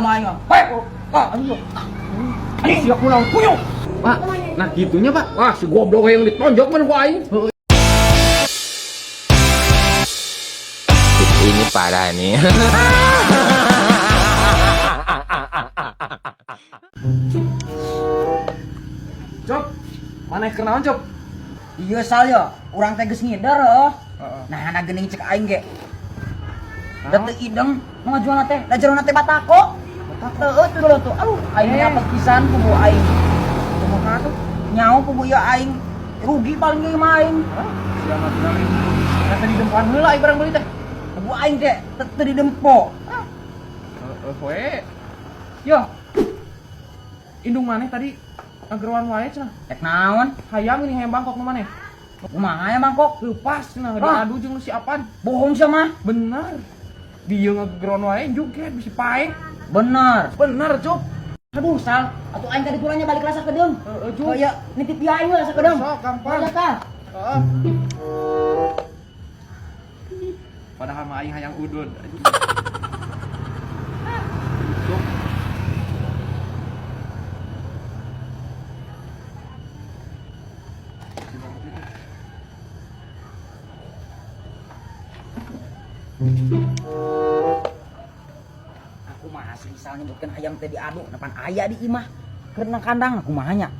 Main ah. Baik. Ayo. Ayo siap pulang puyuh. Pak, nah gitunya Pak. Wah, si goblok yang ditonjok man ku aing. Ini parah nih. Cop, mana kenaon Cop? Iya sal ya, urang teh geus ngidar heuh. Nah, anak geuning cek aing ge. Da teu ideng nu ngajualna teh, da jerona teh batako. Batako teu dulu tuh. Aduh, aing nyapet pisan ku bu aing. Kumaha tuh? Nyaho ku bu ya aing. Rugi paling ge mah aing. Sia mah bener. Kata di depan heula ai barang beli teh. Bu aing teh teu didempo. We. Yo. Indung maneh tadi ageroan wae cenah. Cek naon? Hayang ini hayang Bangkok nu maneh. Kumaha ya mangkok? Lepas cenah diadu jeung si Apan. Bohong sia mah. Bener. Dia ngageroan wae joget bisi pae. Bener. Bener, Cop. Aduh, Sal, atuh aing tadi tulangnya balik rasa kedeung. Cuk. Kayak nitip dia aing rasa kedeung. Sok, gampang. Aja tah. Heeh. Padahal mah aing hayang udud. Cuk. Aku mah asli Sal nyebutkeun hayam teh diadu napan aya di imah. Keur nang kandang aku mah nya.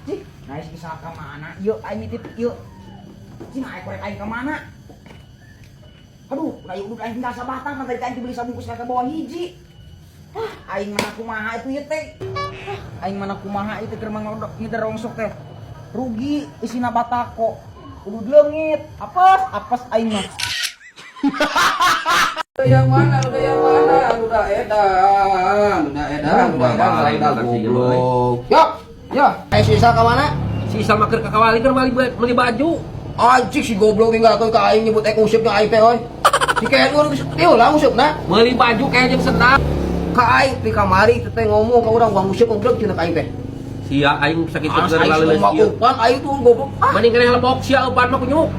Cih, naik kisah ka mana? Yuk aing nitip yuk. Cih, naik korek aing ka mana? Aduh, udah udut aing tinggal sabatang kan tadi aing beli sabungkus ka bawah hiji. Aing mana kumaha itu ieu teh. Aing mana kumaha itu keur mangodok ngidar rongsok teh. Rugi isina batako. Kudu leungit. Apes aing mah. Yang mana? Udah edan lain goblok. Yo, aing sisa ka mana? Sisa maker ka kawali keur beli baju. Anjing si goblok tinggalkeun ka aing nyebut ek useup nya aing teh euy. Si kayak urang ieu lah useup-na. Beli baju kayak jeung sedap. Ka aing di kamari teh ngomong ka urang uang useup goblok cenah ka aing teh. Sia aing sakit Aing keur laleus mah ieu. upan aing tuh goblok. Mending keneh lepok sia eupan mah kunyuk.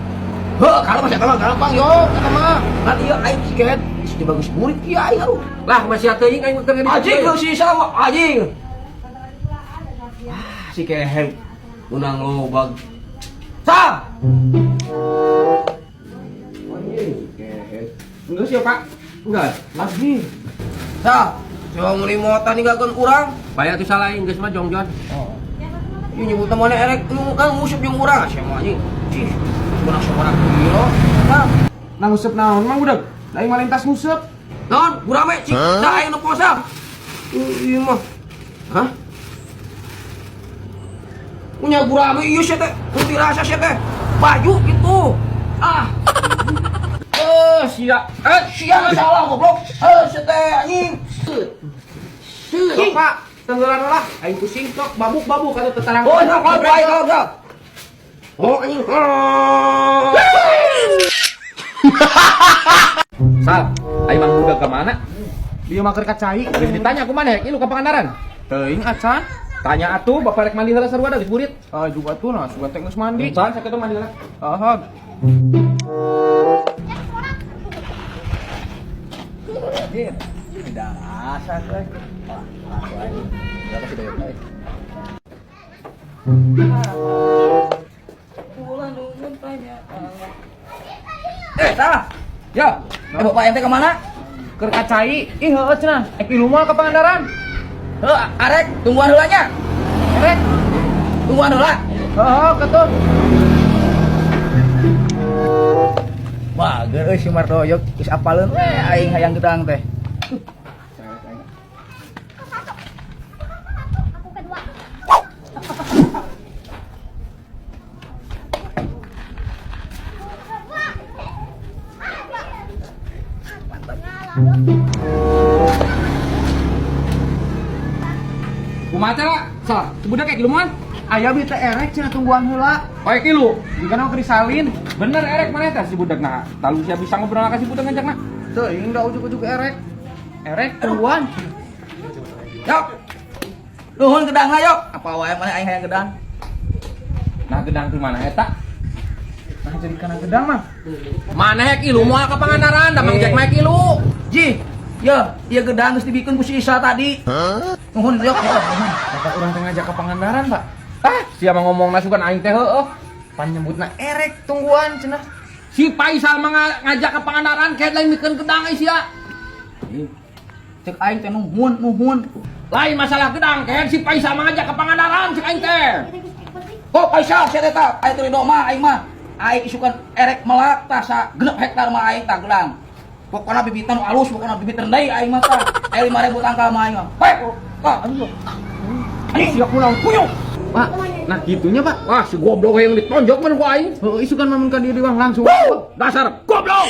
Heuh, kalau masih gampang yo, eta mah. Kan ieu aing si kayak si bagus murid kieu aing aduh. Lah masih teuing aing keur ngedi. Anjing lu sisa anjing. Si kehem unang lobag. Sa! Enggak sih Pak. Enggak. Lagi. Sa, coba ngelimotan ninggalkeun urang. Bayar tuh salah geus mah jongjon. Ieu nyebut mana erek kan nguseup jeung urang sia mah anjing. Cih, urang sabarang kilo. Nah, Nah nguseup naon mang budak? Aing mah lintas nguseup. naon? Urang we cik, da aing nu posa. Ieu mah. Hah? Punya gurame ieu sia teh, putih rasa sia teh. Baju gitu. Sia. Sia salah goblok. Sia teh anjing. Sok Pak, tenggelan lah. Aing pusing sok babuk-babuk atuh tetarang. Oh, nah, kalau baik kalau. Oh, anjing. Sal, aing mang budak ka mana? Dia maker kacai. Geus ditanya aku mana ieu ka Pangandaran. Teuing acan. Tanya atuh bapak rek mandi heula sarua da geus burit. Ah juga tuh nah, sugan teh geus mandi. Can sakitu mandi heula. Ahad. Tidak asa tuh. Berapa sih bayar? Salah. Ya, Bapak ente kemana? keur kacai. Ih heueuh cenah. Ek ilu moal ka Pangandaran. Arek, tungguan heulanya. Rek. Tungguan heula. Heeh, ketut. Wah, geus si Mardoyok geus apaleun we aing hayang gedang teh. Kumaha teh lah? Sal, budak kayak kiluman. Aya bi teh erek cenah tungguan heula. Poe kilu, dikana keur disalin. Bener erek maneh teh si budak nah. Talu sia bisa ngobrol ka si budak ngajakna. Teuing da ujug-ujug erek. Erek tungguan. Yok. Nuhun gedangna yok. Apa wae maneh aing hayang gedang. Nah gedang di mana eta? Nah jadi kana gedang mah. Maneh kilu moal ka Pangandaran, da Mang Jack mah kilu. Ji, Ya, iya gedang geus dibikin ku si Isa tadi. Nuhun yok, nuhun. Bapak urang teh ngajak ke Pangandaran, Pak. Ah, siapa ngomong nasukan aing teh heueuh. Pan nyebutna erek tungguan cenah. Si Faisal mah ngajak ke Pangandaran kayak lain bikin gedang ai sia. Cek aing teh nuhun. Lain masalah gedang kayak si Faisal mah ngajak ke Pangandaran cek aing teh. Oh, Faisal sia teh tah, aing teh ridho mah aing mah. Aing isukan erek melak tah sa 6 hektar mah aing tah gedang. Pokona bibitan nu alus, pokona bibit rendah aing mah tah. Aya 5.000 tangkal mah aing mah. Hei, tah, aduh. Aing siap pulang puyuh. Pak, nah gitunya, Pak. Wah, si goblok yang ditonjok man ku aing. Heueuh isukan mamun ka dieu di Wang langsung. Dasar goblok.